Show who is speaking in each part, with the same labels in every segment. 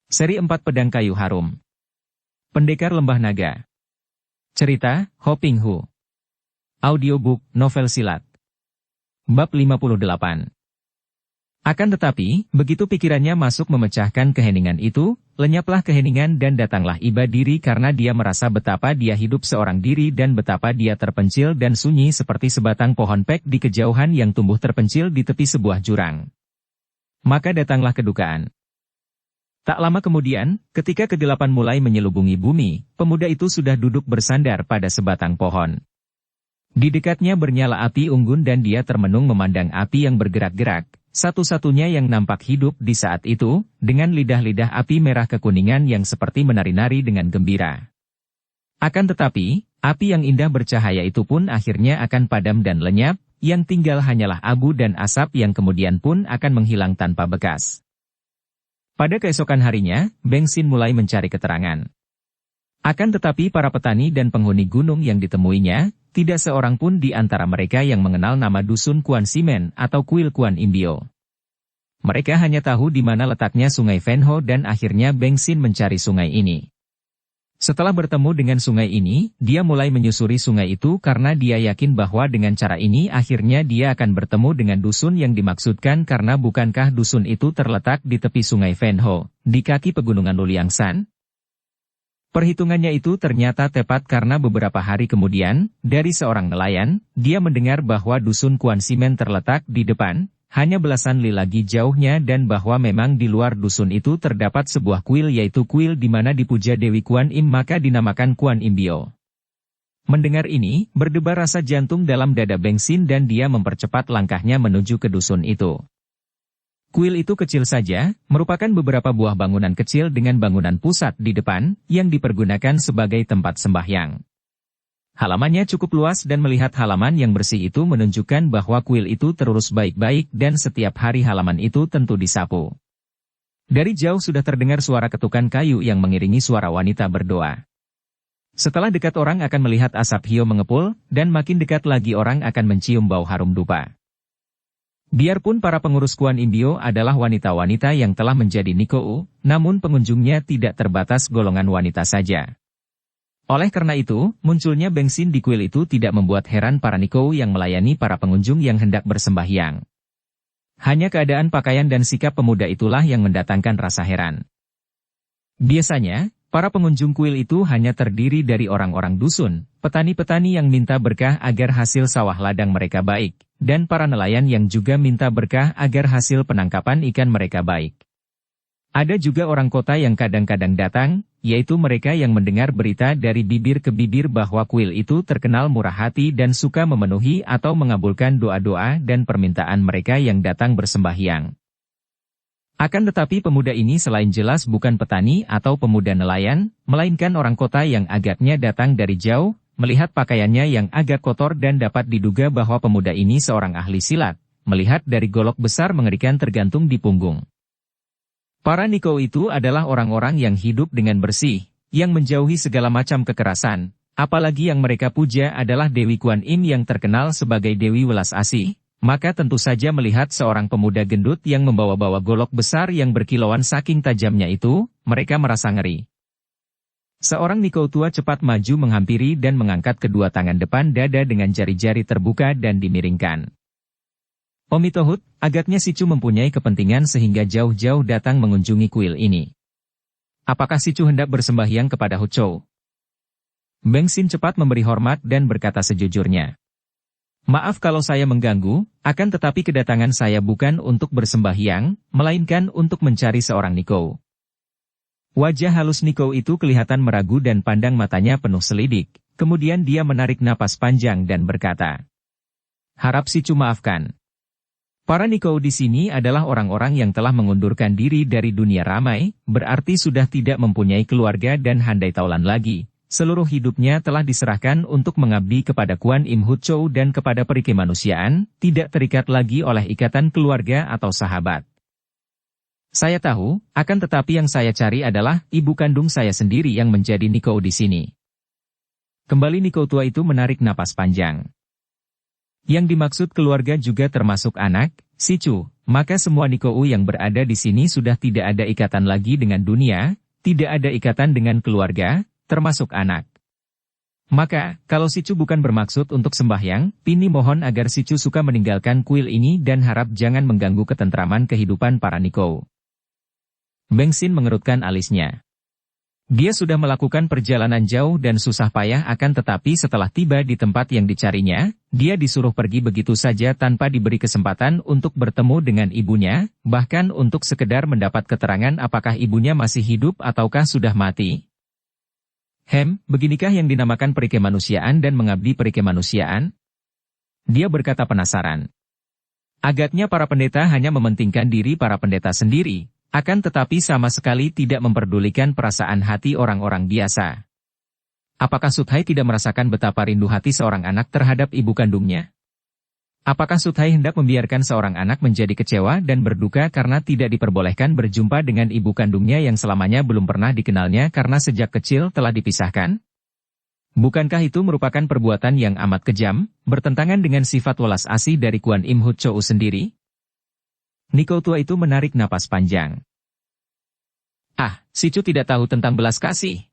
Speaker 1: Seri 4 Pedang Kayu Harum. Pendekar Lembah Naga. Cerita, Ho Ping Hu. Audiobook, novel silat. Bab 58. Akan tetapi, begitu pikirannya masuk memecahkan keheningan itu, lenyaplah keheningan dan datanglah iba diri karena dia merasa betapa dia hidup seorang diri dan betapa dia terpencil dan sunyi seperti sebatang pohon pek di kejauhan yang tumbuh terpencil di tepi sebuah jurang. Maka datanglah kedukaan. Tak lama kemudian, ketika kegelapan mulai menyelubungi bumi, pemuda itu sudah duduk bersandar pada sebatang pohon. Di dekatnya bernyala api unggun dan dia termenung memandang api yang bergerak-gerak, satu-satunya yang nampak hidup di saat itu, dengan lidah-lidah api merah kekuningan yang seperti menari-nari dengan gembira. Akan tetapi, api yang indah bercahaya itu pun akhirnya akan padam dan lenyap, yang tinggal hanyalah abu dan asap yang kemudian pun akan menghilang tanpa bekas. Pada keesokan harinya, Beng Xin mulai mencari keterangan. Akan tetapi para petani dan penghuni gunung yang ditemuinya, tidak seorang pun di antara mereka yang mengenal nama dusun Kuan Simen atau kuil Kuan Imbio. Mereka hanya tahu di mana letaknya sungai Venho dan akhirnya Beng Xin mencari sungai ini. Setelah bertemu dengan sungai ini, dia mulai menyusuri sungai itu karena dia yakin bahwa dengan cara ini akhirnya dia akan bertemu dengan dusun yang dimaksudkan karena bukankah dusun itu terletak di tepi sungai Venho, di kaki pegunungan Luliangsan? Perhitungannya itu ternyata tepat karena beberapa hari kemudian, dari seorang nelayan, dia mendengar bahwa dusun Kuan Simen terletak di depan, hanya belasan li lagi jauhnya dan bahwa memang di luar dusun itu terdapat sebuah kuil yaitu kuil di mana dipuja Dewi Kuan Im maka dinamakan Kuan Imbio. Mendengar ini, berdebar rasa jantung dalam dada Beng Xin dan dia mempercepat langkahnya menuju ke dusun itu. Kuil itu kecil saja, merupakan beberapa buah bangunan kecil dengan bangunan pusat di depan, yang dipergunakan sebagai tempat sembahyang. Halamannya cukup luas dan melihat halaman yang bersih itu menunjukkan bahwa kuil itu terurus baik-baik dan setiap hari halaman itu tentu disapu. Dari jauh sudah terdengar suara ketukan kayu yang mengiringi suara wanita berdoa. Setelah dekat orang akan melihat asap hio mengepul, dan makin dekat lagi orang akan mencium bau harum dupa. Biarpun para pengurus Kuan Imbio adalah wanita-wanita yang telah menjadi Nikou, namun pengunjungnya tidak terbatas golongan wanita saja. Oleh karena itu, munculnya Beng Xin di kuil itu tidak membuat heran para Nikou yang melayani para pengunjung yang hendak bersembahyang. Hanya keadaan pakaian dan sikap pemuda itulah yang mendatangkan rasa heran. Biasanya, para pengunjung kuil itu hanya terdiri dari orang-orang dusun, petani-petani yang minta berkah agar hasil sawah ladang mereka baik, dan para nelayan yang juga minta berkah agar hasil penangkapan ikan mereka baik. Ada juga orang kota yang kadang-kadang datang, yaitu mereka yang mendengar berita dari bibir ke bibir bahwa kuil itu terkenal murah hati dan suka memenuhi atau mengabulkan doa-doa dan permintaan mereka yang datang bersembahyang. Akan tetapi pemuda ini selain jelas bukan petani atau pemuda nelayan, melainkan orang kota yang agaknya datang dari jauh, melihat pakaiannya yang agak kotor dan dapat diduga bahwa pemuda ini seorang ahli silat, melihat dari golok besar mengerikan tergantung di punggung. Para Nikou itu adalah orang-orang yang hidup dengan bersih, yang menjauhi segala macam kekerasan, apalagi yang mereka puja adalah Dewi Kuan Im yang terkenal sebagai Dewi Welas Asih, maka tentu saja melihat seorang pemuda gendut yang membawa-bawa golok besar yang berkilauan saking tajamnya itu, mereka merasa ngeri. Seorang Nikou tua cepat maju menghampiri dan mengangkat kedua tangan depan dada dengan jari-jari terbuka dan dimiringkan. Omitohut, agaknya si Chu mempunyai kepentingan sehingga jauh-jauh datang mengunjungi kuil ini. Apakah si Chu hendak bersembahyang kepada Hu Chou? Beng Xin cepat memberi hormat dan berkata sejujurnya. Maaf kalau saya mengganggu, akan tetapi kedatangan saya bukan untuk bersembahyang, melainkan untuk mencari seorang Nikou. Wajah halus Nikou itu kelihatan meragu dan pandang matanya penuh selidik, kemudian dia menarik napas panjang dan berkata, "Harap si Chu maafkan. Para Nikou di sini adalah orang-orang yang telah mengundurkan diri dari dunia ramai, berarti sudah tidak mempunyai keluarga dan handai taulan lagi. Seluruh hidupnya telah diserahkan untuk mengabdi kepada Kuan Im Hu Chou dan kepada peri kemanusiaan, tidak terikat lagi oleh ikatan keluarga atau sahabat. Saya tahu, akan tetapi yang saya cari adalah ibu kandung saya sendiri yang menjadi Nikou di sini." Kembali Nikou tua itu menarik napas panjang. Yang dimaksud keluarga juga termasuk anak, Si Chu, maka semua Nikou yang berada di sini sudah tidak ada ikatan lagi dengan dunia, tidak ada ikatan dengan keluarga, termasuk anak. Maka, kalau si Chu bukan bermaksud untuk sembahyang, Pini mohon agar si Chu suka meninggalkan kuil ini dan harap jangan mengganggu ketentraman kehidupan para Nikou. Beng Xin mengerutkan alisnya. Dia sudah melakukan perjalanan jauh dan susah payah akan tetapi setelah tiba di tempat yang dicarinya, dia disuruh pergi begitu saja tanpa diberi kesempatan untuk bertemu dengan ibunya, bahkan untuk sekedar mendapat keterangan apakah ibunya masih hidup ataukah sudah mati. Beginikah yang dinamakan perikemanusiaan dan mengabdi perikemanusiaan? Dia berkata penasaran. Agaknya para pendeta hanya mementingkan diri para pendeta sendiri, akan tetapi sama sekali tidak memperdulikan perasaan hati orang-orang biasa. Apakah Suthai tidak merasakan betapa rindu hati seorang anak terhadap ibu kandungnya? Apakah Suthai hendak membiarkan seorang anak menjadi kecewa dan berduka karena tidak diperbolehkan berjumpa dengan ibu kandungnya yang selamanya belum pernah dikenalnya karena sejak kecil telah dipisahkan? Bukankah itu merupakan perbuatan yang amat kejam, bertentangan dengan sifat welas asih dari Kuan Im Hut Chou sendiri? Nikou tua itu menarik napas panjang. Si Chu tidak tahu tentang belas kasih.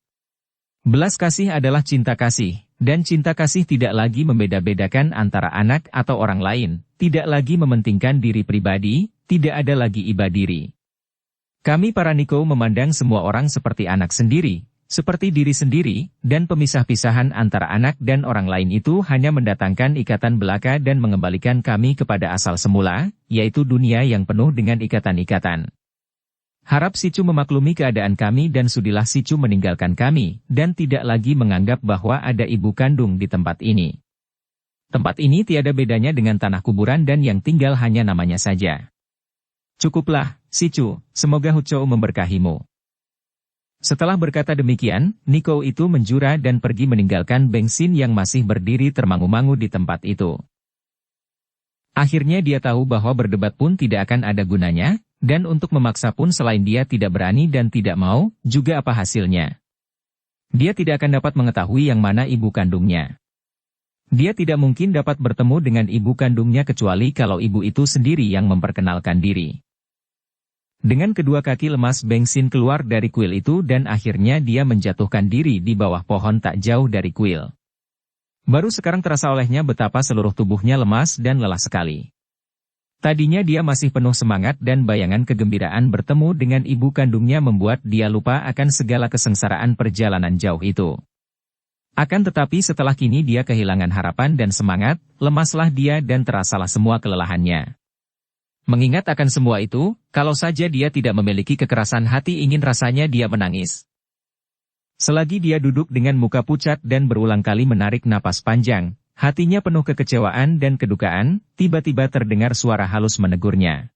Speaker 1: Belas kasih adalah cinta kasih, dan cinta kasih tidak lagi membeda-bedakan antara anak atau orang lain, tidak lagi mementingkan diri pribadi, tidak ada lagi iba diri. Kami para Nikou memandang semua orang seperti anak sendiri, seperti diri sendiri, dan pemisah-pisahan antara anak dan orang lain itu hanya mendatangkan ikatan belaka dan mengembalikan kami kepada asal semula, yaitu dunia yang penuh dengan ikatan-ikatan. Harap si Chu memaklumi keadaan kami dan sudilah si Chu meninggalkan kami, dan tidak lagi menganggap bahwa ada ibu kandung di tempat ini. Tempat ini tiada bedanya dengan tanah kuburan dan yang tinggal hanya namanya saja. Cukuplah, si Chu, semoga Hut Chou memberkahimu. Setelah berkata demikian, Nikou itu menjura dan pergi meninggalkan Beng Xin yang masih berdiri termangu-mangu di tempat itu. Akhirnya dia tahu bahwa berdebat pun tidak akan ada gunanya, dan untuk memaksa pun selain dia tidak berani dan tidak mau, juga apa hasilnya. Dia tidak akan dapat mengetahui yang mana ibu kandungnya. Dia tidak mungkin dapat bertemu dengan ibu kandungnya kecuali kalau ibu itu sendiri yang memperkenalkan diri. Dengan kedua kaki lemas Beng Xin keluar dari kuil itu dan akhirnya dia menjatuhkan diri di bawah pohon tak jauh dari kuil. Baru sekarang terasa olehnya betapa seluruh tubuhnya lemas dan lelah sekali. Tadinya dia masih penuh semangat dan bayangan kegembiraan bertemu dengan ibu kandungnya membuat dia lupa akan segala kesengsaraan perjalanan jauh itu. Akan tetapi setelah kini dia kehilangan harapan dan semangat, lemaslah dia dan terasalah semua kelelahannya. Mengingat akan semua itu, kalau saja dia tidak memiliki kekerasan hati ingin rasanya dia menangis. Selagi dia duduk dengan muka pucat dan berulang kali menarik napas panjang, hatinya penuh kekecewaan dan kedukaan, tiba-tiba terdengar suara halus menegurnya.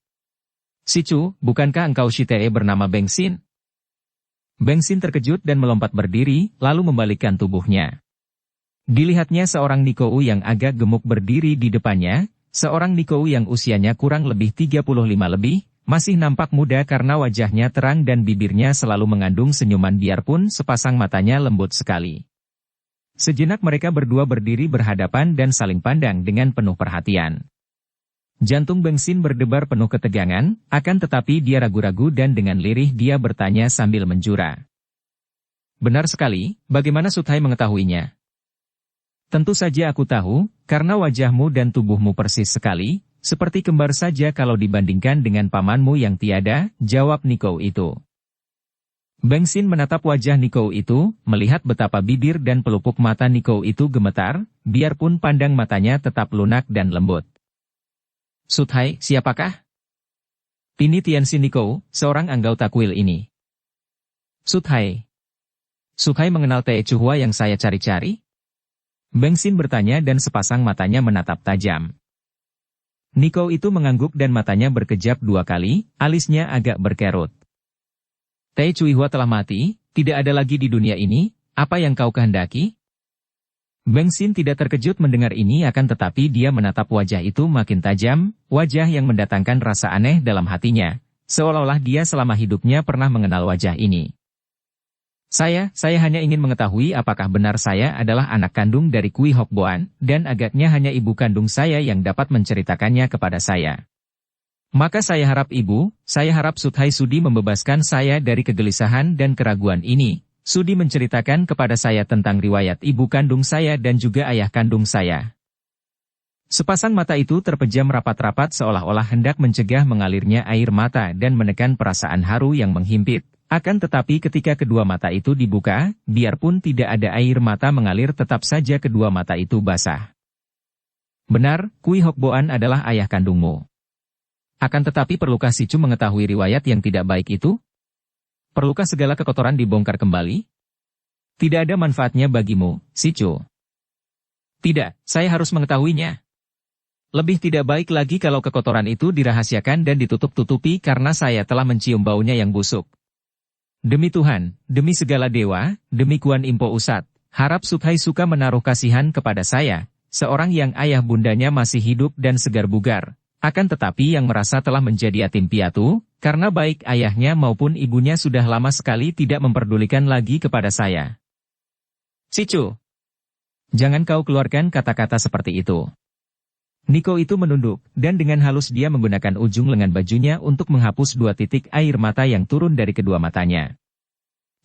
Speaker 1: Si Chu, bukankah engkau Shitee bernama Beng Xin? Beng Xin terkejut dan melompat berdiri, lalu membalikkan tubuhnya. Dilihatnya seorang Nikou yang agak gemuk berdiri di depannya, seorang Nikou yang usianya kurang lebih 35 lebih, masih nampak muda karena wajahnya terang dan bibirnya selalu mengandung senyuman biarpun sepasang matanya lembut sekali. Sejenak mereka berdua berdiri berhadapan dan saling pandang dengan penuh perhatian. Jantung Beng Xin berdebar penuh ketegangan, akan tetapi dia ragu-ragu dan dengan lirih dia bertanya sambil menjura. Benar sekali, bagaimana Suthai mengetahuinya? Tentu saja aku tahu, karena wajahmu dan tubuhmu persis sekali, seperti kembar saja kalau dibandingkan dengan pamanmu yang tiada, jawab Nikou itu. Beng Xin menatap wajah Nikou itu, melihat betapa bibir dan pelupuk mata Nikou itu gemetar, biarpun pandang matanya tetap lunak dan lembut. Suthai, siapakah? Ini Tianxin Nikou, seorang anggota kuil ini. Suthai. Suthai mengenal Tee Chuhua yang saya cari-cari? Beng Xin bertanya dan sepasang matanya menatap tajam. Nikou itu mengangguk dan matanya berkejap dua kali, alisnya agak berkerut. Tee Chuhua telah mati, tidak ada lagi di dunia ini, apa yang kau kehendaki? Beng Xin tidak terkejut mendengar ini akan tetapi dia menatap wajah itu makin tajam, wajah yang mendatangkan rasa aneh dalam hatinya, seolah-olah dia selama hidupnya pernah mengenal wajah ini. Saya hanya ingin mengetahui apakah benar saya adalah anak kandung dari Kui Hok Boan, dan agaknya hanya ibu kandung saya yang dapat menceritakannya kepada saya. Maka saya harap saya harap Suthai Sudi membebaskan saya dari kegelisahan dan keraguan ini. Sudi menceritakan kepada saya tentang riwayat ibu kandung saya dan juga ayah kandung saya. Sepasang mata itu terpejam rapat-rapat seolah-olah hendak mencegah mengalirnya air mata dan menekan perasaan haru yang menghimpit. Akan tetapi ketika kedua mata itu dibuka, biarpun tidak ada air mata mengalir tetap saja kedua mata itu basah. Benar, Kui Hok Boan adalah ayah kandungmu. Akan tetapi perlukah Si Chu mengetahui riwayat yang tidak baik itu? Perlukah segala kekotoran dibongkar kembali? Tidak ada manfaatnya bagimu, Si Chu. Tidak, saya harus mengetahuinya. Lebih tidak baik lagi kalau kekotoran itu dirahasiakan dan ditutup-tutupi karena saya telah mencium baunya yang busuk. Demi Tuhan, demi segala dewa, demi Kuan Impo Usat, harap Sukhai suka menaruh kasihan kepada saya, seorang yang ayah bundanya masih hidup dan segar bugar. Akan tetapi yang merasa telah menjadi yatim piatu, karena baik ayahnya maupun ibunya sudah lama sekali tidak memperdulikan lagi kepada saya. Si Chu, jangan kau keluarkan kata-kata seperti itu. Niko itu menunduk, dan dengan halus dia menggunakan ujung lengan bajunya untuk menghapus 2 titik air mata yang turun dari kedua matanya.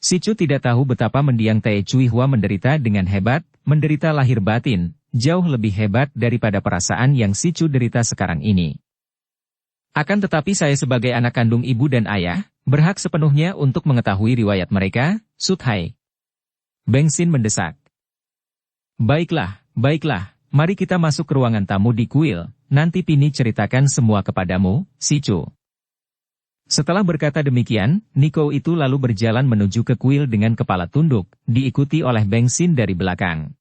Speaker 1: Si Chu tidak tahu betapa mendiang Tae Cui Hua menderita dengan hebat, menderita lahir batin. Jauh lebih hebat daripada perasaan yang Si Chu derita sekarang ini. Akan tetapi saya sebagai anak kandung ibu dan ayah, berhak sepenuhnya untuk mengetahui riwayat mereka, Suthai. Beng Sin mendesak. Baiklah, mari kita masuk ke ruangan tamu di kuil, nanti Pini ceritakan semua kepadamu, Si Chu. Setelah berkata demikian, Niko itu lalu berjalan menuju ke kuil dengan kepala tunduk, diikuti oleh Beng Sin dari belakang.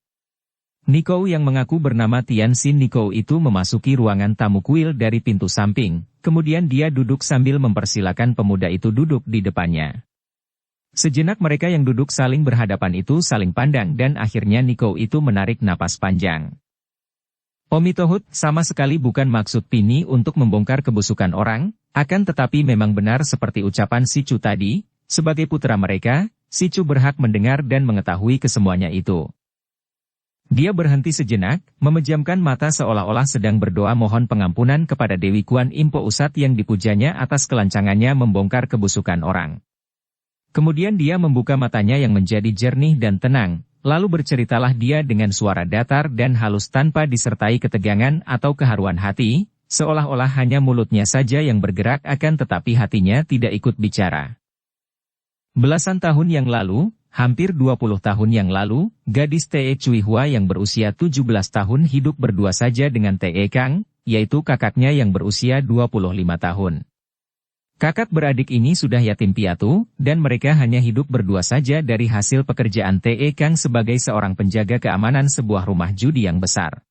Speaker 1: Niko yang mengaku bernama Tian Sin Niko itu memasuki ruangan tamu kuil dari pintu samping, kemudian dia duduk sambil mempersilakan pemuda itu duduk di depannya. Sejenak mereka yang duduk saling berhadapan itu saling pandang dan akhirnya Niko itu menarik napas panjang. Omitohut, sama sekali bukan maksud Pini untuk membongkar kebusukan orang, akan tetapi memang benar seperti ucapan Si Chu tadi, sebagai putra mereka, Si Chu berhak mendengar dan mengetahui kesemuanya itu. Dia berhenti sejenak, memejamkan mata seolah-olah sedang berdoa mohon pengampunan kepada Dewi Kuan Impo Usat yang dipujanya atas kelancangannya membongkar kebusukan orang. Kemudian dia membuka matanya yang menjadi jernih dan tenang, lalu berceritalah dia dengan suara datar dan halus tanpa disertai ketegangan atau keharuan hati, seolah-olah hanya mulutnya saja yang bergerak akan tetapi hatinya tidak ikut bicara. Belasan tahun yang lalu, hampir 20 tahun yang lalu, gadis Tae Cui Hua yang berusia 17 tahun hidup berdua saja dengan Tae Kang, yaitu kakaknya yang berusia 25 tahun. Kakak beradik ini sudah yatim piatu, dan mereka hanya hidup berdua saja dari hasil pekerjaan Tae Kang sebagai seorang penjaga keamanan sebuah rumah judi yang besar.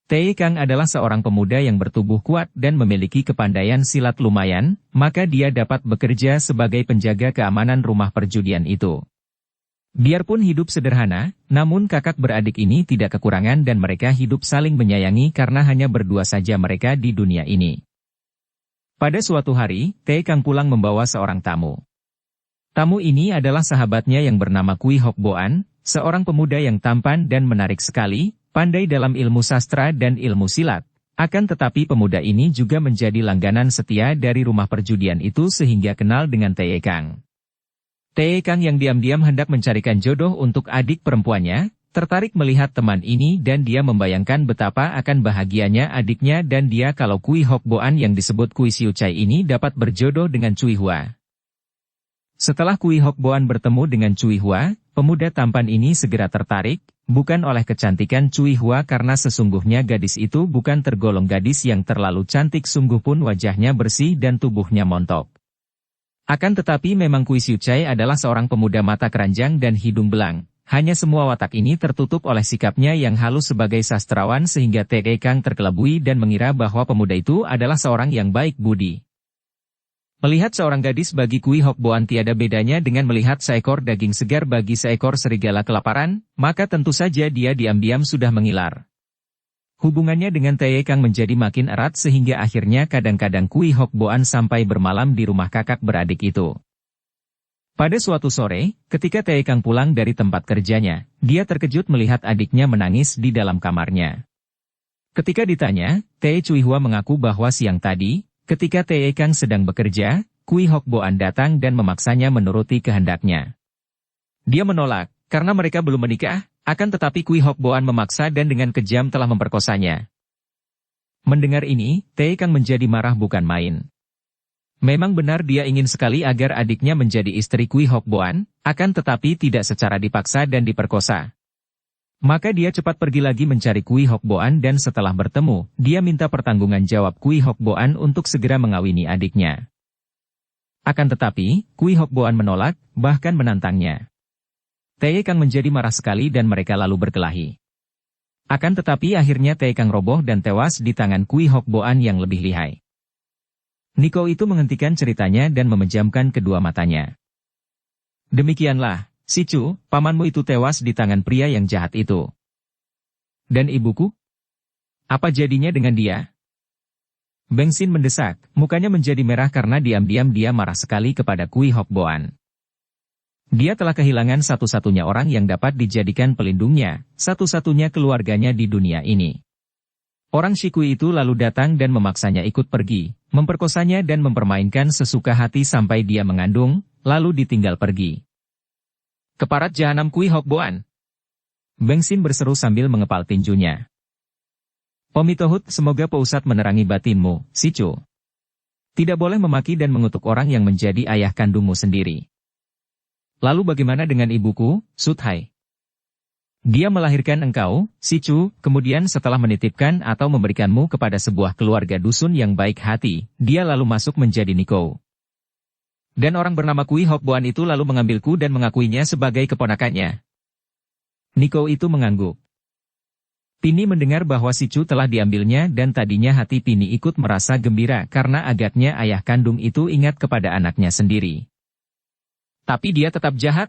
Speaker 1: Tae Kang adalah seorang pemuda yang bertubuh kuat dan memiliki kepandaian silat lumayan, maka dia dapat bekerja sebagai penjaga keamanan rumah perjudian itu. Biarpun hidup sederhana, namun kakak beradik ini tidak kekurangan dan mereka hidup saling menyayangi karena hanya berdua saja mereka di dunia ini. Pada suatu hari, Tae Kang pulang membawa seorang tamu. Tamu ini adalah sahabatnya yang bernama Kui Hok Boan, seorang pemuda yang tampan dan menarik sekali, pandai dalam ilmu sastra dan ilmu silat. Akan tetapi pemuda ini juga menjadi langganan setia dari rumah perjudian itu sehingga kenal dengan Tae Kang. Tae Kang yang diam-diam hendak mencarikan jodoh untuk adik perempuannya, tertarik melihat teman ini dan dia membayangkan betapa akan bahagianya adiknya dan dia kalau Kui Hok Boan yang disebut Kui Siu Chai ini dapat berjodoh dengan Cui Hua. Setelah Kui Hok Boan bertemu dengan Cui Hua, pemuda tampan ini segera tertarik, bukan oleh kecantikan Cui Hua karena sesungguhnya gadis itu bukan tergolong gadis yang terlalu cantik sungguh pun wajahnya bersih dan tubuhnya montok. Akan tetapi memang Kui Siu Chai adalah seorang pemuda mata keranjang dan hidung belang. Hanya semua watak ini tertutup oleh sikapnya yang halus sebagai sastrawan sehingga Tae Kang terkelabui dan mengira bahwa pemuda itu adalah seorang yang baik budi. Melihat seorang gadis bagi Kui Hok Boan tiada bedanya dengan melihat seekor daging segar bagi seekor serigala kelaparan, maka tentu saja dia diam-diam sudah mengilar. Hubungannya dengan Tae Kang menjadi makin erat sehingga akhirnya kadang-kadang Kui Hok Boan sampai bermalam di rumah kakak beradik itu. Pada suatu sore, ketika Tae Kang pulang dari tempat kerjanya, dia terkejut melihat adiknya menangis di dalam kamarnya. Ketika ditanya, Tae Cui Hua mengaku bahwa siang tadi, Ketika Tae Kang sedang bekerja, Kui Hok Boan datang dan memaksanya menuruti kehendaknya. Dia menolak, karena mereka belum menikah, akan tetapi Kui Hok Boan memaksa dan dengan kejam telah memperkosanya. Mendengar ini, Tae Kang menjadi marah bukan main. Memang benar dia ingin sekali agar adiknya menjadi istri Kui Hok Boan, akan tetapi tidak secara dipaksa dan diperkosa. Maka dia cepat pergi lagi mencari Kui Hok Boan dan setelah bertemu, dia minta pertanggungan jawab Kui Hok Boan untuk segera mengawini adiknya. Akan tetapi, Kui Hok Boan menolak, bahkan menantangnya. Tae Kang menjadi marah sekali dan mereka lalu berkelahi. Akan tetapi akhirnya Tae Kang roboh dan tewas di tangan Kui Hok Boan yang lebih lihai. Niko itu menghentikan ceritanya dan memejamkan kedua matanya. Demikianlah, Si Chu, pamanmu itu tewas di tangan pria yang jahat itu. Dan ibuku? Apa jadinya dengan dia? Beng Xin mendesak, mukanya menjadi merah karena diam-diam dia marah sekali kepada Kui Hok Boan. Dia telah kehilangan satu-satunya orang yang dapat dijadikan pelindungnya, satu-satunya keluarganya di dunia ini. Orang Shikui itu lalu datang dan memaksanya ikut pergi, memperkosanya dan mempermainkan sesuka hati sampai dia mengandung, lalu ditinggal pergi. Keparat jahanam Kui Hok Boan! Beng Xin berseru sambil mengepal tinjunya. Pomitohut, semoga Pousat menerangi batinmu, Si Chu. Tidak boleh memaki dan mengutuk orang yang menjadi ayah kandungmu sendiri. Lalu bagaimana dengan ibuku, Suthai? Dia melahirkan engkau, Si Chu, kemudian setelah menitipkan atau memberikanmu kepada sebuah keluarga dusun yang baik hati, dia lalu masuk menjadi Niko. Dan orang bernama Kui Hok Boan itu lalu mengambilku dan mengakuinya sebagai keponakannya. Niko itu mengangguk. Pini mendengar bahwa Si Chu telah diambilnya dan tadinya hati Pini ikut merasa gembira karena agaknya ayah kandung itu ingat kepada anaknya sendiri. Tapi dia tetap jahat.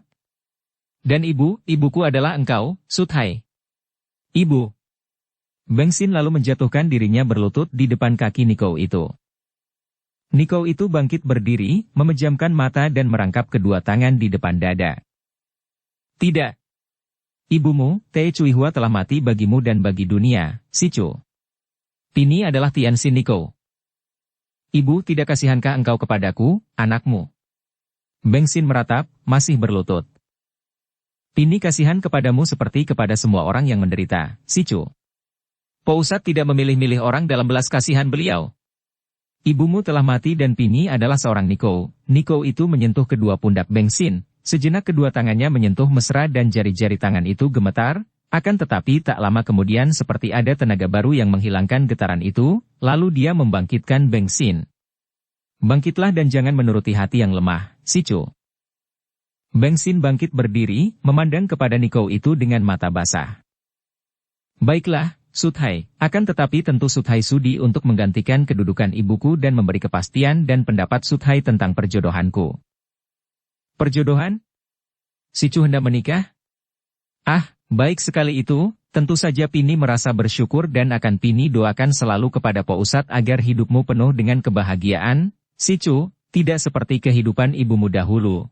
Speaker 1: Dan ibuku adalah engkau, Suthai. Ibu. Beng Xin lalu menjatuhkan dirinya berlutut di depan kaki Niko itu. Niko itu bangkit berdiri, memejamkan mata dan merangkap kedua tangan di depan dada. Tidak. Ibumu, Tae Cui Hua telah mati bagimu dan bagi dunia, Si Chu. Pini adalah Tianxin Niko. Ibu, tidak kasihankah engkau kepadaku, anakmu? Beng Xin meratap, masih berlutut. Pini kasihan kepadamu seperti kepada semua orang yang menderita, Si Chu. Pousat tidak memilih-milih orang dalam belas kasihan beliau. Ibumu telah mati dan Pini adalah seorang Niko. Niko itu menyentuh kedua pundak Beng Xin, sejenak kedua tangannya menyentuh mesra dan jari-jari tangan itu gemetar, akan tetapi tak lama kemudian seperti ada tenaga baru yang menghilangkan getaran itu, lalu dia membangkitkan Beng Xin. Bangkitlah dan jangan menuruti hati yang lemah, Si Chu. Beng Xin bangkit berdiri, memandang kepada Niko itu dengan mata basah. Baiklah, Suthai, akan tetapi tentu Suthai sudi untuk menggantikan kedudukan ibuku dan memberi kepastian dan pendapat Suthai tentang perjodohanku. Perjodohan? Si Chu hendak menikah? Ah, baik sekali itu, tentu saja Pini merasa bersyukur dan akan Pini doakan selalu kepada Pousat agar hidupmu penuh dengan kebahagiaan, Si Chu, tidak seperti kehidupan ibumu dahulu.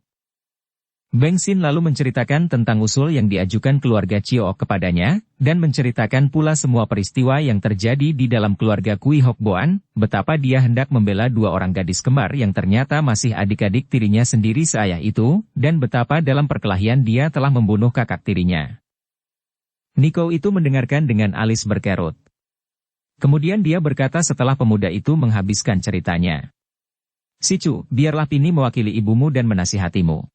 Speaker 1: Beng Xin lalu menceritakan tentang usul yang diajukan keluarga Chiook kepadanya, dan menceritakan pula semua peristiwa yang terjadi di dalam keluarga Kui Hok Boan, betapa dia hendak membela dua orang gadis kembar yang ternyata masih adik-adik tirinya sendiri seayah itu, dan betapa dalam perkelahian dia telah membunuh kakak tirinya. Niko itu mendengarkan dengan alis berkerut. Kemudian dia berkata setelah pemuda itu menghabiskan ceritanya. Si Chu, biarlah Pini mewakili ibumu dan menasihatimu.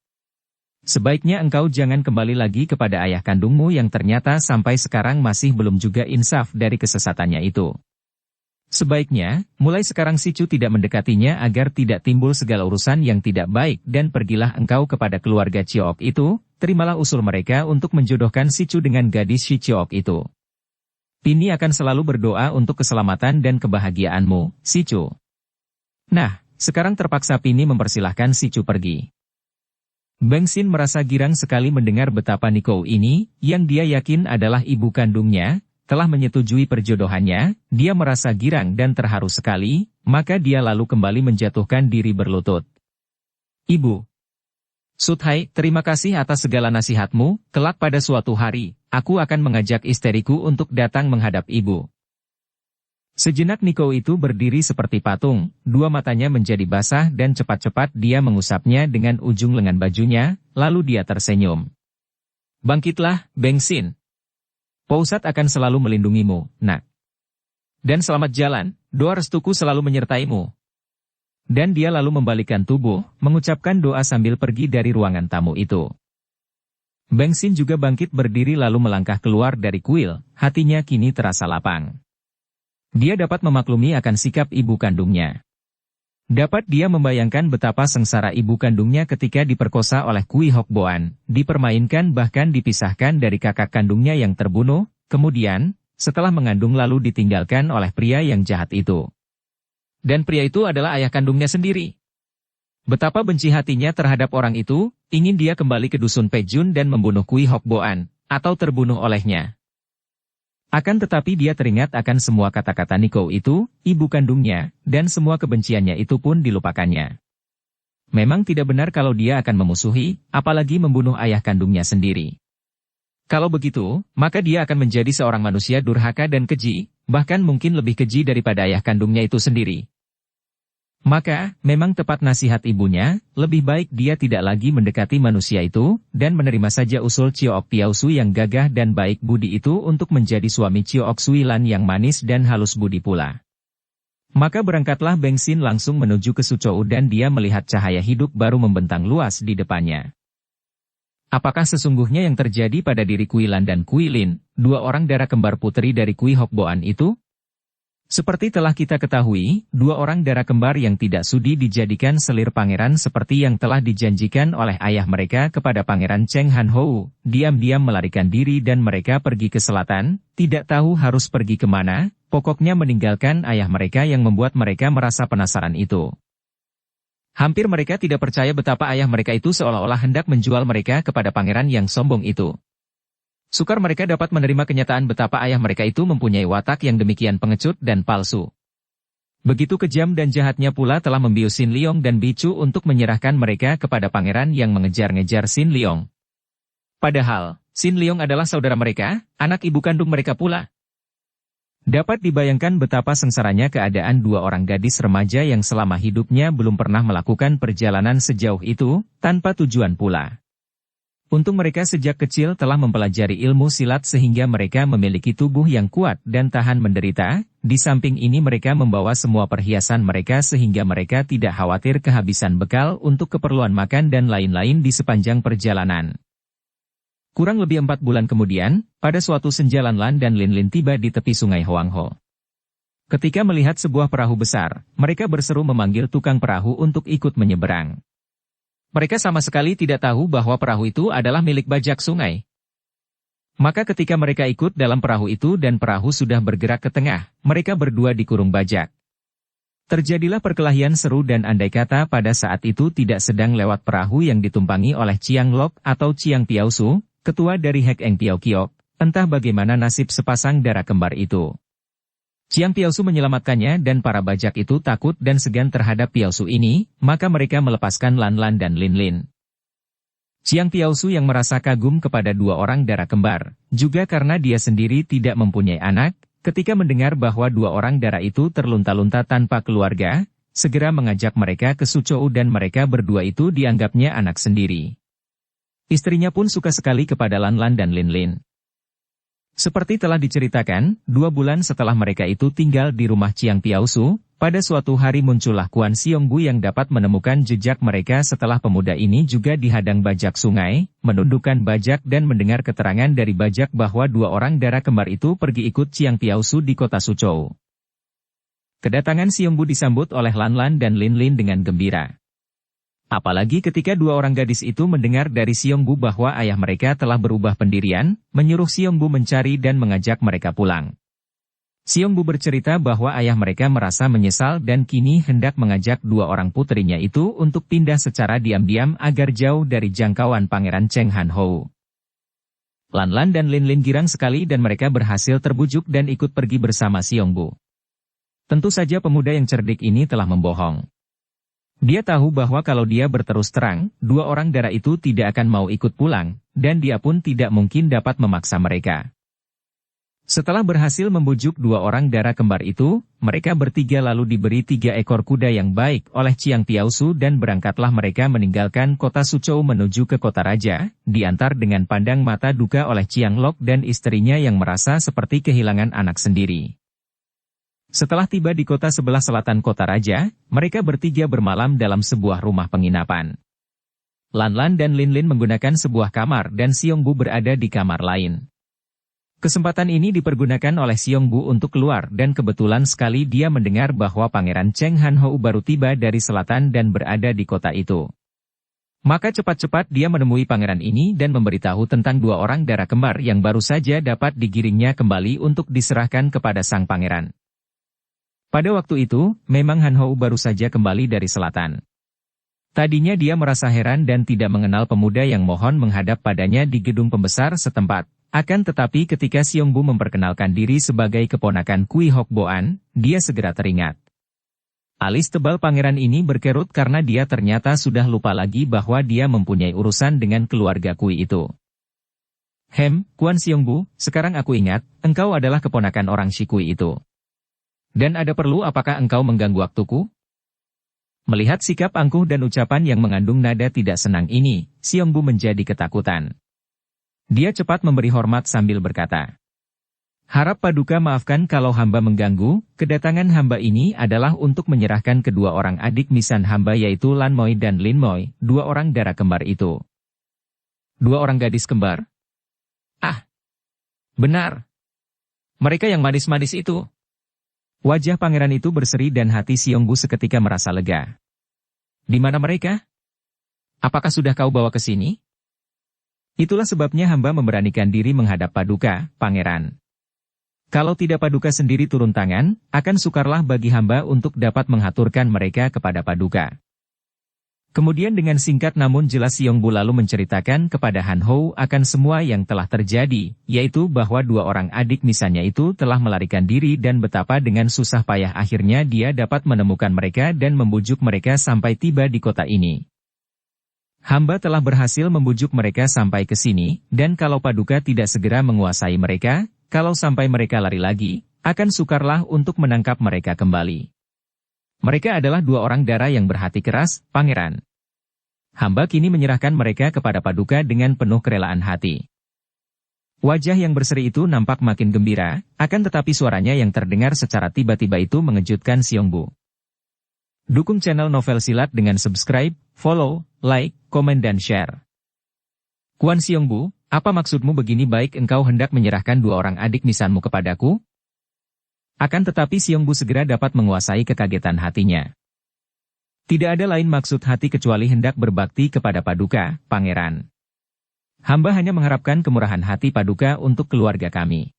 Speaker 1: Sebaiknya engkau jangan kembali lagi kepada ayah kandungmu yang ternyata sampai sekarang masih belum juga insaf dari kesesatannya itu. Sebaiknya, mulai sekarang Si Chu tidak mendekatinya agar tidak timbul segala urusan yang tidak baik dan pergilah engkau kepada keluarga Chiook itu, terimalah usul mereka untuk menjodohkan Si Chu dengan gadis Si Chiook itu. Pini akan selalu berdoa untuk keselamatan dan kebahagiaanmu, Si Chu. Nah, sekarang terpaksa Pini mempersilahkan Si Chu pergi. Beng Xin merasa girang sekali mendengar betapa Niko ini, yang dia yakin adalah ibu kandungnya, telah menyetujui perjodohannya, dia merasa girang dan terharu sekali, maka dia lalu kembali menjatuhkan diri berlutut. Ibu. Suthai, terima kasih atas segala nasihatmu, kelak pada suatu hari, aku akan mengajak istriku untuk datang menghadap ibu. Sejenak Niko itu berdiri seperti patung, dua matanya menjadi basah dan cepat-cepat dia mengusapnya dengan ujung lengan bajunya, lalu dia tersenyum. Bangkitlah, Beng Xin. Pausat akan selalu melindungimu, nak. Dan selamat jalan, doa restuku selalu menyertaimu. Dan dia lalu membalikkan tubuh, mengucapkan doa sambil pergi dari ruangan tamu itu. Beng Xin juga bangkit berdiri lalu melangkah keluar dari kuil, hatinya kini terasa lapang. Dia dapat memaklumi akan sikap ibu kandungnya. Dapat dia membayangkan betapa sengsara ibu kandungnya ketika diperkosa oleh Kui Hok Boan, dipermainkan bahkan dipisahkan dari kakak kandungnya yang terbunuh, kemudian, setelah mengandung lalu ditinggalkan oleh pria yang jahat itu. Dan pria itu adalah ayah kandungnya sendiri. Betapa benci hatinya terhadap orang itu, ingin dia kembali ke dusun Pejun dan membunuh Kui Hok Boan, atau terbunuh olehnya. Akan tetapi dia teringat akan semua kata-kata Niko itu, ibu kandungnya, dan semua kebenciannya itu pun dilupakannya. Memang tidak benar kalau dia akan memusuhi, apalagi membunuh ayah kandungnya sendiri. Kalau begitu, maka dia akan menjadi seorang manusia durhaka dan keji, bahkan mungkin lebih keji daripada ayah kandungnya itu sendiri. Maka, memang tepat nasihat ibunya, lebih baik dia tidak lagi mendekati manusia itu, dan menerima saja usul Ciok Piausu yang gagah dan baik budi itu untuk menjadi suami Ciok Suilan yang manis dan halus budi pula. Maka berangkatlah Beng Xin langsung menuju ke Sucou dan dia melihat cahaya hidup baru membentang luas di depannya. Apakah sesungguhnya yang terjadi pada diri Kuilan dan Kuilin, dua orang darah kembar putri dari Kui Hok Boan itu? Seperti telah kita ketahui, dua orang darah kembar yang tidak sudi dijadikan selir pangeran seperti yang telah dijanjikan oleh ayah mereka kepada Pangeran Cheng Han Hou, diam-diam melarikan diri dan mereka pergi ke selatan, tidak tahu harus pergi kemana, pokoknya meninggalkan ayah mereka yang membuat mereka merasa penasaran itu. Hampir mereka tidak percaya betapa ayah mereka itu seolah-olah hendak menjual mereka kepada pangeran yang sombong itu. Sukar mereka dapat menerima kenyataan betapa ayah mereka itu mempunyai watak yang demikian pengecut dan palsu. Begitu kejam dan jahatnya pula telah membius Sin Leong dan Bicu untuk menyerahkan mereka kepada pangeran yang mengejar-ngejar Sin Leong. Padahal, Sin Leong adalah saudara mereka, anak ibu kandung mereka pula. Dapat dibayangkan betapa sengsaranya keadaan dua orang gadis remaja yang selama hidupnya belum pernah melakukan perjalanan sejauh itu, tanpa tujuan pula. Untung mereka sejak kecil telah mempelajari ilmu silat sehingga mereka memiliki tubuh yang kuat dan tahan menderita, di samping ini mereka membawa semua perhiasan mereka sehingga mereka tidak khawatir kehabisan bekal untuk keperluan makan dan lain-lain di sepanjang perjalanan. Kurang lebih 4 bulan kemudian, pada suatu senja Lan dan Lin tiba di tepi sungai Hoangho. Ketika melihat sebuah perahu besar, mereka berseru memanggil tukang perahu untuk ikut menyeberang. Mereka sama sekali tidak tahu bahwa perahu itu adalah milik bajak sungai. Maka ketika mereka ikut dalam perahu itu dan perahu sudah bergerak ke tengah, mereka berdua dikurung bajak. Terjadilah perkelahian seru dan andai kata pada saat itu tidak sedang lewat perahu yang ditumpangi oleh Chiang Lok atau Chiang Piausu, ketua dari Hek Eng Piao Kiok, entah bagaimana nasib sepasang darah kembar itu. Chiang Piausu menyelamatkannya dan para bajak itu takut dan segan terhadap Piausu ini, maka mereka melepaskan Lan dan Lin. Chiang Piausu yang merasa kagum kepada dua orang darah kembar, juga karena dia sendiri tidak mempunyai anak, ketika mendengar bahwa dua orang darah itu terlunta-lunta tanpa keluarga, segera mengajak mereka ke Sucou dan mereka berdua itu dianggapnya anak sendiri. Istrinya pun suka sekali kepada Lan dan Lin. Seperti telah diceritakan, 2 bulan setelah mereka itu tinggal di rumah Chiang Piausu, pada suatu hari muncullah Kuan Siongbu yang dapat menemukan jejak mereka setelah pemuda ini juga dihadang bajak sungai, menundukkan bajak dan mendengar keterangan dari bajak bahwa 2 orang darah kembar itu pergi ikut Chiang Piausu di kota Sucou. Kedatangan Siongbu disambut oleh Lan dan Lin dengan gembira. Apalagi ketika 2 orang gadis itu mendengar dari Siongbu bahwa ayah mereka telah berubah pendirian, menyuruh Siongbu mencari dan mengajak mereka pulang. Siongbu bercerita bahwa ayah mereka merasa menyesal dan kini hendak mengajak 2 orang putrinya itu untuk pindah secara diam-diam agar jauh dari jangkauan Pangeran Cheng Han Hou. Lan dan Lin girang sekali dan mereka berhasil terbujuk dan ikut pergi bersama Siongbu. Tentu saja pemuda yang cerdik ini telah membohong. Dia tahu bahwa kalau dia berterus terang, 2 orang darah itu tidak akan mau ikut pulang, dan dia pun tidak mungkin dapat memaksa mereka. Setelah berhasil membujuk dua orang darah kembar itu, mereka bertiga lalu diberi 3 ekor kuda yang baik oleh Chiang Piaosu dan berangkatlah mereka meninggalkan kota Suzhou menuju ke kota raja, diantar dengan pandang mata duka oleh Chiang Lok dan istrinya yang merasa seperti kehilangan anak sendiri. Setelah tiba di kota sebelah selatan kota raja, mereka bertiga bermalam dalam sebuah rumah penginapan. Lan Lan dan Lin Lin menggunakan sebuah kamar dan Xiong Bu berada di kamar lain. Kesempatan ini dipergunakan oleh Xiong Bu untuk keluar dan kebetulan sekali dia mendengar bahwa Pangeran Cheng Han Hou baru tiba dari selatan dan berada di kota itu. Maka cepat-cepat dia menemui pangeran ini dan memberitahu tentang dua orang darah kembar yang baru saja dapat digiringnya kembali untuk diserahkan kepada sang pangeran. Pada waktu itu, memang Han Hou baru saja kembali dari selatan. Tadinya dia merasa heran dan tidak mengenal pemuda yang mohon menghadap padanya di gedung pembesar setempat. Akan tetapi ketika Xiong Bu memperkenalkan diri sebagai keponakan Kui Hok Boan, dia segera teringat. Alis tebal pangeran ini berkerut karena dia ternyata sudah lupa lagi bahwa dia mempunyai urusan dengan keluarga Kui itu. Kuan Xiong Bu, sekarang aku ingat, engkau adalah keponakan orang si Kui itu. Dan ada perlu apakah engkau mengganggu waktuku? Melihat sikap angkuh dan ucapan yang mengandung nada tidak senang ini, Xiong Bu menjadi ketakutan. Dia cepat memberi hormat sambil berkata, "Harap Paduka maafkan kalau hamba mengganggu, kedatangan hamba ini adalah untuk menyerahkan kedua orang adik misan hamba yaitu Lan Moi dan Lin Moi, dua orang darah kembar itu." Dua orang gadis kembar? Ah, benar. Mereka yang manis-manis itu. Wajah pangeran itu berseri dan hati Xiong Bu seketika merasa lega. Di mana mereka? Apakah sudah kau bawa ke sini? Itulah sebabnya hamba memberanikan diri menghadap Paduka, Pangeran. Kalau tidak Paduka sendiri turun tangan, akan sukarlah bagi hamba untuk dapat menghaturkan mereka kepada Paduka. Kemudian dengan singkat namun jelas Xiong Bu lalu menceritakan kepada Han Hou akan semua yang telah terjadi, yaitu bahwa dua orang adik misannya itu telah melarikan diri dan betapa dengan susah payah akhirnya dia dapat menemukan mereka dan membujuk mereka sampai tiba di kota ini. Hamba telah berhasil membujuk mereka sampai ke sini, dan kalau Paduka tidak segera menguasai mereka, kalau sampai mereka lari lagi, akan sukarlah untuk menangkap mereka kembali. Mereka adalah dua orang darah yang berhati keras, Pangeran. Hamba kini menyerahkan mereka kepada Paduka dengan penuh kerelaan hati. Wajah yang berseri itu nampak makin gembira, akan tetapi suaranya yang terdengar secara tiba-tiba itu mengejutkan Xiong Bu. Dukung channel Novel Silat dengan subscribe, follow, like, komen dan share. Kuan Xiong Bu, apa maksudmu begini baik engkau hendak menyerahkan dua orang adik misanmu kepadaku? Akan tetapi Xiong Bu segera dapat menguasai kekagetan hatinya. Tidak ada lain maksud hati kecuali hendak berbakti kepada Paduka, Pangeran. Hamba hanya mengharapkan kemurahan hati Paduka untuk keluarga kami.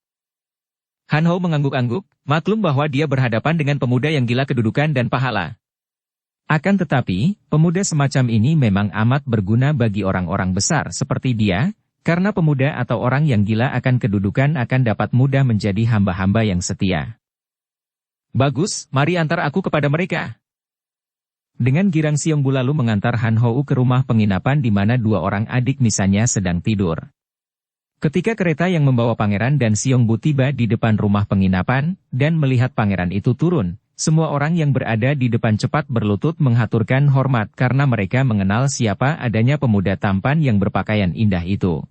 Speaker 1: Han Hou mengangguk-angguk, maklum bahwa dia berhadapan dengan pemuda yang gila kedudukan dan pahala. Akan tetapi, pemuda semacam ini memang amat berguna bagi orang-orang besar seperti dia, karena pemuda atau orang yang gila akan kedudukan akan dapat mudah menjadi hamba-hamba yang setia. Bagus, mari antar aku kepada mereka. Dengan girang Xiong Bu lalu mengantar Han Hou ke rumah penginapan di mana dua orang adik misannya sedang tidur. Ketika kereta yang membawa pangeran dan Xiong Bu tiba di depan rumah penginapan, dan melihat pangeran itu turun, semua orang yang berada di depan cepat berlutut menghaturkan hormat karena mereka mengenal siapa adanya pemuda tampan yang berpakaian indah itu.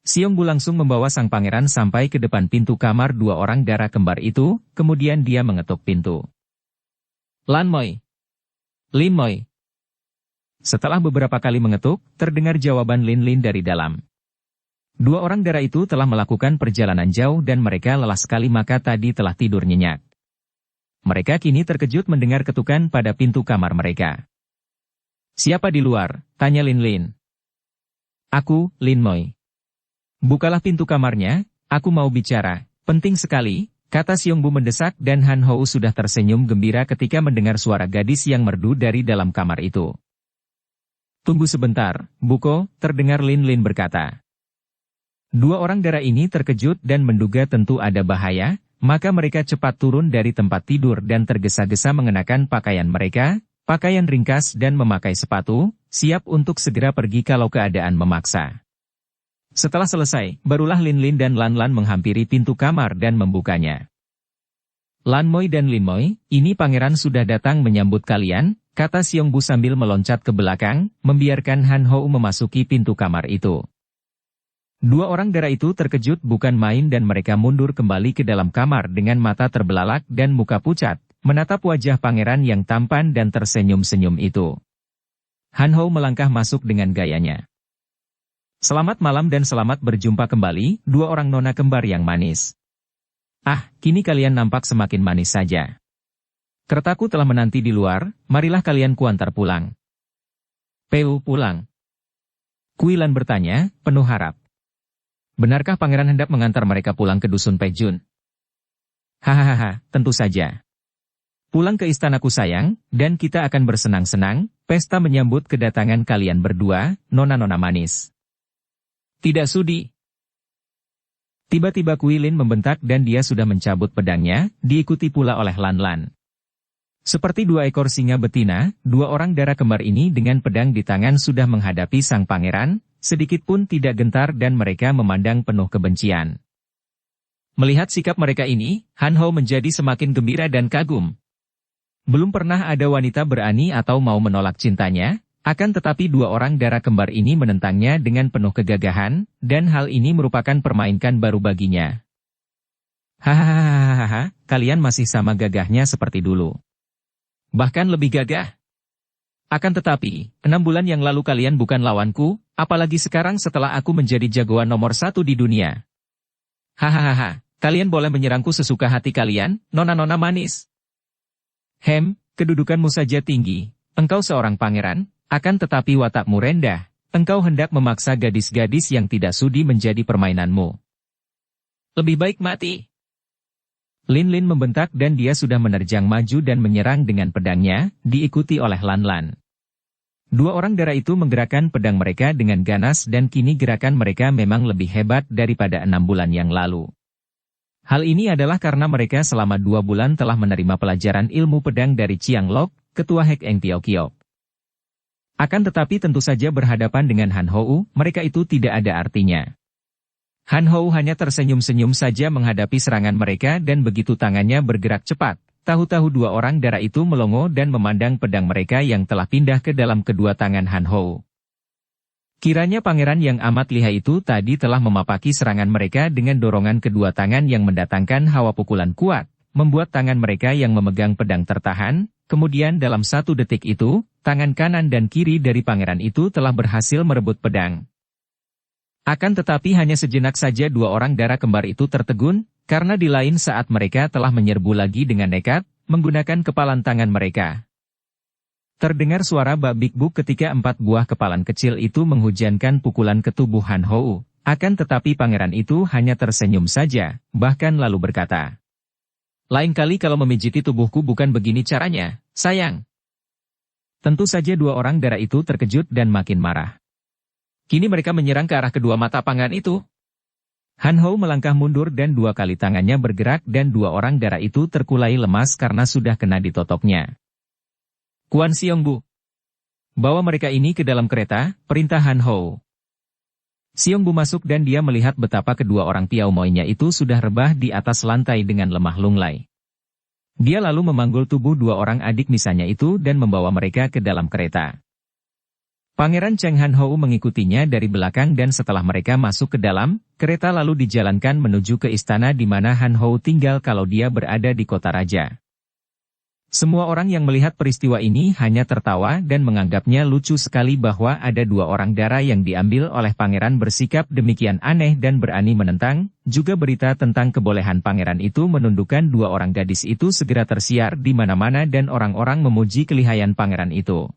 Speaker 1: Xiong Bu langsung membawa sang pangeran sampai ke depan pintu kamar dua orang darah kembar itu, kemudian dia mengetuk pintu. Lan Moi. Lin Moi. Setelah beberapa kali mengetuk, terdengar jawaban Lin Lin dari dalam. Dua orang darah itu telah melakukan perjalanan jauh dan mereka lelah sekali maka tadi telah tidur nyenyak. Mereka kini terkejut mendengar ketukan pada pintu kamar mereka. Siapa di luar? Tanya Lin Lin. Aku, Lin Moi. Bukalah pintu kamarnya, aku mau bicara, penting sekali, kata Xiong Bu mendesak dan Han Hou sudah tersenyum gembira ketika mendengar suara gadis yang merdu dari dalam kamar itu. Tunggu sebentar, Buko, terdengar Lin Lin berkata. Dua orang darah ini terkejut dan menduga tentu ada bahaya, maka mereka cepat turun dari tempat tidur dan tergesa-gesa mengenakan pakaian mereka, pakaian ringkas dan memakai sepatu, siap untuk segera pergi kalau keadaan memaksa. Setelah selesai, barulah Lin Lin dan Lan Lan menghampiri pintu kamar dan membukanya. Lan Moi dan Lin Moi, ini pangeran sudah datang menyambut kalian, kata Xiong Bu sambil meloncat ke belakang, membiarkan Han Hou memasuki pintu kamar itu. Dua orang darah itu terkejut bukan main dan mereka mundur kembali ke dalam kamar dengan mata terbelalak dan muka pucat, menatap wajah pangeran yang tampan dan tersenyum-senyum itu. Han Hou melangkah masuk dengan gayanya. Selamat malam dan selamat berjumpa kembali, dua orang nona kembar yang manis. Ah, kini kalian nampak semakin manis saja. Kertaku telah menanti di luar, marilah kalian kuantar pulang. Pulang? Kui Lan bertanya, penuh harap. Benarkah pangeran hendak mengantar mereka pulang ke dusun Pejun? Hahaha, tentu saja. Pulang ke istanaku sayang, dan kita akan bersenang-senang, pesta menyambut kedatangan kalian berdua, nona-nona manis. Tidak sudi. Tiba-tiba Kui Lin membentak dan dia sudah mencabut pedangnya, diikuti pula oleh Lan Lan. Seperti dua ekor singa betina, dua orang darah kembar ini dengan pedang di tangan sudah menghadapi sang pangeran, sedikit pun tidak gentar dan mereka memandang penuh kebencian. Melihat sikap mereka ini, Han Hou menjadi semakin gembira dan kagum. Belum pernah ada wanita berani atau mau menolak cintanya, akan tetapi dua orang darah kembar ini menentangnya dengan penuh kegagahan, dan hal ini merupakan permainan baru baginya. Hahaha, kalian masih sama gagahnya seperti dulu. Bahkan lebih gagah. Akan tetapi, 6 bulan yang lalu kalian bukan lawanku, apalagi sekarang setelah aku menjadi jagoan nomor 1 di dunia. Hahaha, kalian boleh menyerangku sesuka hati kalian, nona-nona manis. Kedudukanmu saja tinggi, engkau seorang pangeran, akan tetapi watakmu rendah, engkau hendak memaksa gadis-gadis yang tidak sudi menjadi permainanmu. Lebih baik mati. Lin Lin membentak dan dia sudah menerjang maju dan menyerang dengan pedangnya, diikuti oleh Lan Lan. Dua orang darah itu menggerakkan pedang mereka dengan ganas dan kini gerakan mereka memang lebih hebat daripada 6 bulan yang lalu. Hal ini adalah karena mereka selama 2 bulan telah menerima pelajaran ilmu pedang dari Chiang Lok, ketua Hek Eng Tiao Kiok. Akan tetapi tentu saja berhadapan dengan Han Hou, mereka itu tidak ada artinya. Han Hou hanya tersenyum-senyum saja menghadapi serangan mereka dan begitu tangannya bergerak cepat, tahu-tahu dua orang darah itu melongo dan memandang pedang mereka yang telah pindah ke dalam kedua tangan Han Hou. Kiranya pangeran yang amat lihai itu tadi telah memapaki serangan mereka dengan dorongan kedua tangan yang mendatangkan hawa pukulan kuat, membuat tangan mereka yang memegang pedang tertahan, kemudian dalam 1 detik itu, tangan kanan dan kiri dari pangeran itu telah berhasil merebut pedang. Akan tetapi hanya sejenak saja dua orang darah kembar itu tertegun, karena di lain saat mereka telah menyerbu lagi dengan nekat, menggunakan kepalan tangan mereka. Terdengar suara babik-buk ketika 4 buah kepalan kecil itu menghujankan pukulan ke tubuh Han Hou, akan tetapi pangeran itu hanya tersenyum saja, bahkan lalu berkata, "Lain kali kalau memijiti tubuhku bukan begini caranya, sayang." Tentu saja dua orang darah itu terkejut dan makin marah. Kini mereka menyerang ke arah kedua mata pangeran itu. Han Hou melangkah mundur dan 2 kali tangannya bergerak dan dua orang darah itu terkulai lemas karena sudah kena ditotoknya. Kuan Xiong Bu, bawa mereka ini ke dalam kereta, perintah Han Hou. Xiong Bu masuk dan dia melihat betapa kedua orang Piao Moinya itu sudah rebah di atas lantai dengan lemah lunglai. Dia lalu memanggul tubuh dua orang adik misalnya itu dan membawa mereka ke dalam kereta. Pangeran Cheng Han Hou mengikutinya dari belakang dan setelah mereka masuk ke dalam, kereta lalu dijalankan menuju ke istana di mana Han Hou tinggal kalau dia berada di kota raja. Semua orang yang melihat peristiwa ini hanya tertawa dan menganggapnya lucu sekali bahwa ada dua orang darah yang diambil oleh pangeran bersikap demikian aneh dan berani menentang, juga berita tentang kebolehan pangeran itu menundukkan dua orang gadis itu segera tersiar di mana-mana dan orang-orang memuji kelihayan pangeran itu.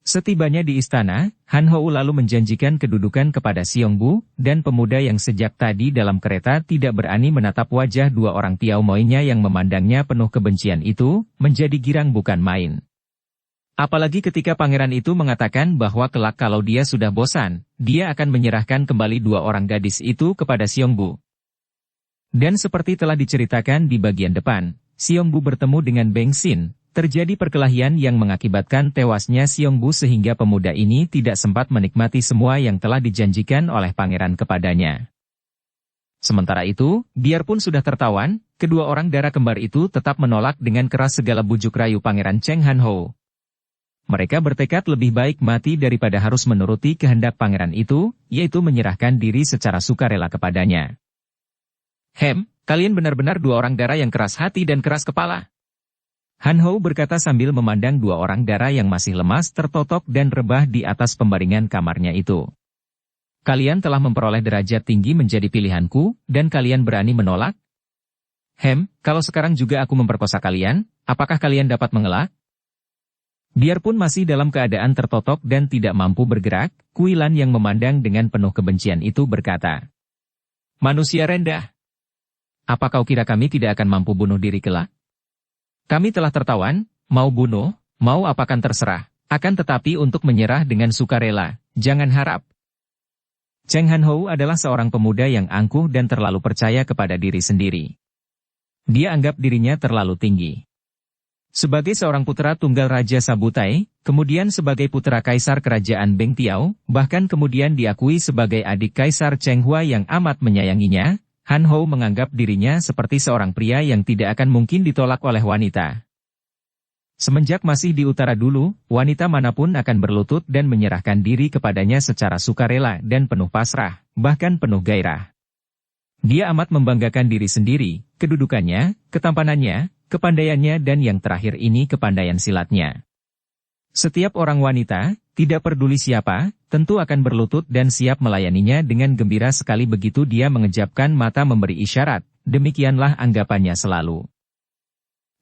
Speaker 1: Setibanya di istana, Han Hou lalu menjanjikan kedudukan kepada Xiong Bu, dan pemuda yang sejak tadi dalam kereta tidak berani menatap wajah dua orang Piao Moinya yang memandangnya penuh kebencian itu, menjadi girang bukan main. Apalagi ketika pangeran itu mengatakan bahwa kelak kalau dia sudah bosan, dia akan menyerahkan kembali dua orang gadis itu kepada Xiong Bu. Dan seperti telah diceritakan di bagian depan, Xiong Bu bertemu dengan Beng Xin, Terjadi perkelahian yang mengakibatkan tewasnya Xiongbu sehingga pemuda ini tidak sempat menikmati semua yang telah dijanjikan oleh pangeran kepadanya. Sementara itu, biarpun sudah tertawan, kedua orang darah kembar itu tetap menolak dengan keras segala bujuk rayu Pangeran Cheng Han Ho. Mereka bertekad lebih baik mati daripada harus menuruti kehendak pangeran itu, yaitu menyerahkan diri secara sukarela kepadanya. Kalian benar-benar dua orang darah yang keras hati dan keras kepala. Han Ho berkata sambil memandang dua orang darah yang masih lemas tertotok dan rebah di atas pembaringan kamarnya itu. Kalian telah memperoleh derajat tinggi menjadi pilihanku, dan kalian berani menolak? Kalau sekarang juga aku memperkosa kalian, apakah kalian dapat mengelak? Biarpun masih dalam keadaan tertotok dan tidak mampu bergerak, Kui Lan yang memandang dengan penuh kebencian itu berkata, "Manusia rendah! Apa kau kira kami tidak akan mampu bunuh diri kelak? Kami telah tertawan, mau bunuh, mau apakan terserah, akan tetapi untuk menyerah dengan sukarela, jangan harap." Cheng Han Ho adalah seorang pemuda yang angkuh dan terlalu percaya kepada diri sendiri. Dia anggap dirinya terlalu tinggi. Sebagai seorang putra tunggal Raja Sabutai, kemudian sebagai putra Kaisar Kerajaan Beng Tiao, bahkan kemudian diakui sebagai adik Kaisar Cheng Hua yang amat menyayanginya, Han Ho menganggap dirinya seperti seorang pria yang tidak akan mungkin ditolak oleh wanita. Semenjak masih di utara dulu, wanita manapun akan berlutut dan menyerahkan diri kepadanya secara sukarela dan penuh pasrah, bahkan penuh gairah. Dia amat membanggakan diri sendiri, kedudukannya, ketampanannya, kepandaiannya dan yang terakhir ini kepandaian silatnya. Setiap orang wanita, tidak peduli siapa, tentu akan berlutut dan siap melayaninya dengan gembira sekali begitu dia mengejapkan mata memberi isyarat, demikianlah anggapannya selalu.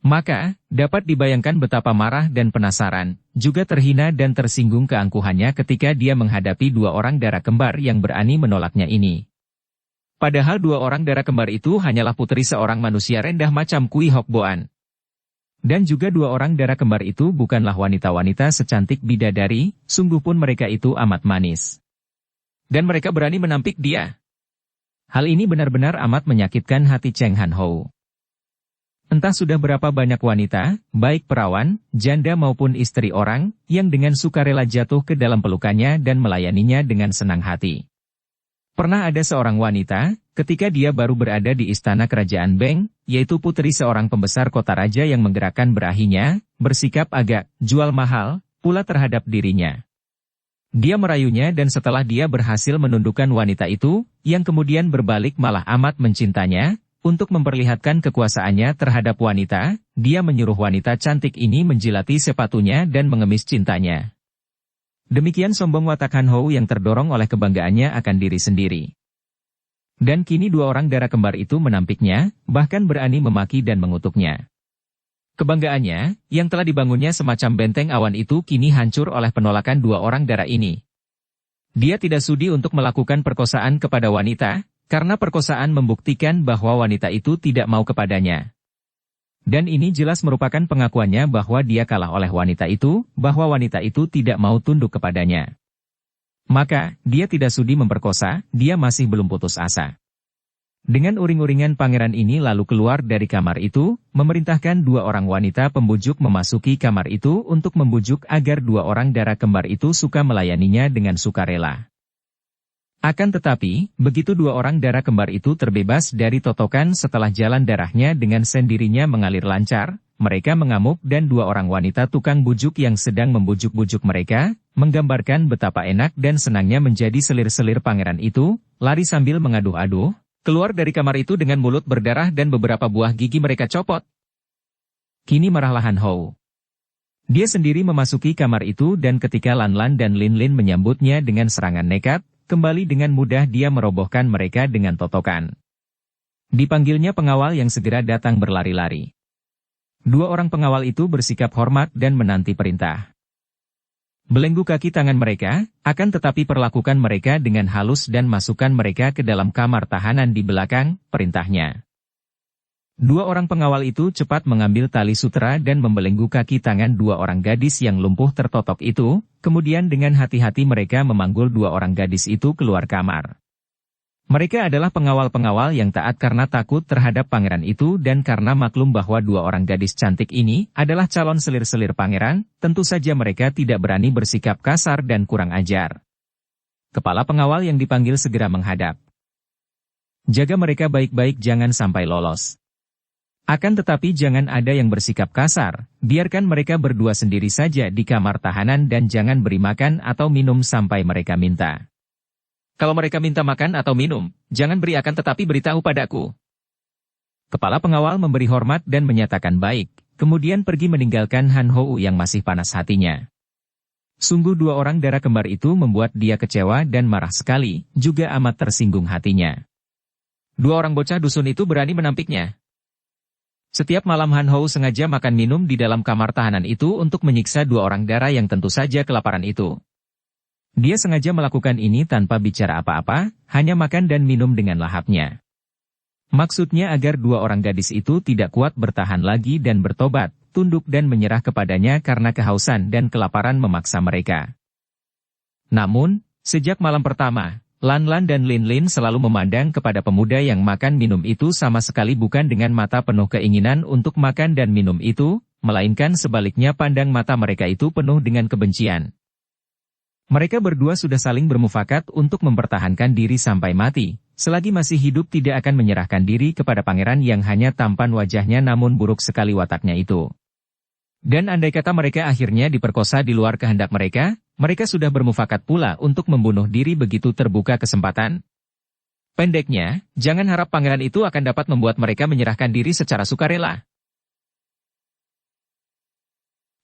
Speaker 1: Maka, dapat dibayangkan betapa marah dan penasaran, juga terhina dan tersinggung keangkuhannya ketika dia menghadapi dua orang darah kembar yang berani menolaknya ini. Padahal dua orang darah kembar itu hanyalah putri seorang manusia rendah macam Kui Hok Boan. Dan juga dua orang darah kembar itu bukanlah wanita-wanita secantik bidadari, sungguh pun mereka itu amat manis. Dan mereka berani menampik dia. Hal ini benar-benar amat menyakitkan hati Cheng Han Ho. Entah sudah berapa banyak wanita, baik perawan, janda maupun istri orang, yang dengan sukarela jatuh ke dalam pelukannya dan melayaninya dengan senang hati. Pernah ada seorang wanita, ketika dia baru berada di istana kerajaan Beng, yaitu putri seorang pembesar kota raja yang menggerakkan berahinya, bersikap agak jual mahal, pula terhadap dirinya. Dia merayunya dan setelah dia berhasil menundukkan wanita itu, yang kemudian berbalik malah amat mencintanya, untuk memperlihatkan kekuasaannya terhadap wanita, dia menyuruh wanita cantik ini menjilati sepatunya dan mengemis cintanya. Demikian sombong watak Han Ho yang terdorong oleh kebanggaannya akan diri sendiri. Dan kini dua orang darah kembar itu menampiknya, bahkan berani memaki dan mengutuknya. Kebanggaannya, yang telah dibangunnya semacam benteng awan itu kini hancur oleh penolakan dua orang darah ini. Dia tidak sudi untuk melakukan perkosaan kepada wanita, karena perkosaan membuktikan bahwa wanita itu tidak mau kepadanya. Dan ini jelas merupakan pengakuannya bahwa dia kalah oleh wanita itu, bahwa wanita itu tidak mau tunduk kepadanya. Maka, dia tidak sudi memperkosa, dia masih belum putus asa. Dengan uring-uringan pangeran ini lalu keluar dari kamar itu, memerintahkan dua orang wanita pembujuk memasuki kamar itu untuk membujuk agar dua orang darah kembar itu suka melayaninya dengan sukarela. Akan tetapi, begitu dua orang darah kembar itu terbebas dari totokan setelah jalan darahnya dengan sendirinya mengalir lancar, mereka mengamuk dan dua orang wanita tukang bujuk yang sedang membujuk-bujuk mereka, menggambarkan betapa enak dan senangnya menjadi selir-selir pangeran itu, lari sambil mengaduh-aduh, keluar dari kamar itu dengan mulut berdarah dan beberapa buah gigi mereka copot. Kini marahlah Han Ho. Dia sendiri memasuki kamar itu dan ketika Lan Lan dan Lin Lin menyambutnya dengan serangan nekat, kembali dengan mudah dia merobohkan mereka dengan totokan. Dipanggilnya pengawal yang segera datang berlari-lari. Dua orang pengawal itu bersikap hormat dan menanti perintah. Belenggu kaki tangan mereka, akan tetapi perlakukan mereka dengan halus dan masukkan mereka ke dalam kamar tahanan di belakang, perintahnya. Dua orang pengawal itu cepat mengambil tali sutera dan membelenggu kaki tangan dua orang gadis yang lumpuh tertotok itu, kemudian dengan hati-hati mereka memanggul dua orang gadis itu keluar kamar. Mereka adalah pengawal-pengawal yang taat karena takut terhadap pangeran itu dan karena maklum bahwa dua orang gadis cantik ini adalah calon selir-selir pangeran, tentu saja mereka tidak berani bersikap kasar dan kurang ajar. Kepala pengawal yang dipanggil segera menghadap. Jaga mereka baik-baik jangan sampai lolos. Akan tetapi jangan ada yang bersikap kasar, biarkan mereka berdua sendiri saja di kamar tahanan dan jangan beri makan atau minum sampai mereka minta. Kalau mereka minta makan atau minum, jangan beri akan tetapi beritahu padaku. Kepala pengawal memberi hormat dan menyatakan baik, kemudian pergi meninggalkan Han Hou yang masih panas hatinya. Sungguh dua orang darah kembar itu membuat dia kecewa dan marah sekali, juga amat tersinggung hatinya. Dua orang bocah dusun itu berani menampiknya. Setiap malam Han Hou sengaja makan minum di dalam kamar tahanan itu untuk menyiksa dua orang darah yang tentu saja kelaparan itu. Dia sengaja melakukan ini tanpa bicara apa-apa, hanya makan dan minum dengan lahapnya. Maksudnya agar dua orang gadis itu tidak kuat bertahan lagi dan bertobat, tunduk dan menyerah kepadanya karena kehausan dan kelaparan memaksa mereka. Namun, sejak malam pertama, Lan Lan dan Lin Lin selalu memandang kepada pemuda yang makan minum itu sama sekali bukan dengan mata penuh keinginan untuk makan dan minum itu, melainkan sebaliknya pandang mata mereka itu penuh dengan kebencian. Mereka berdua sudah saling bermufakat untuk mempertahankan diri sampai mati, selagi masih hidup tidak akan menyerahkan diri kepada pangeran yang hanya tampan wajahnya namun buruk sekali wataknya itu. Dan andai kata mereka akhirnya diperkosa di luar kehendak mereka, mereka sudah bermufakat pula untuk membunuh diri begitu terbuka kesempatan. Pendeknya, jangan harap pangeran itu akan dapat membuat mereka menyerahkan diri secara sukarela.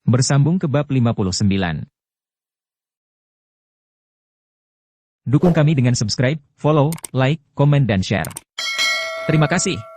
Speaker 1: Bersambung ke bab 59. Dukung kami dengan subscribe, follow, like, komen dan share. Terima kasih.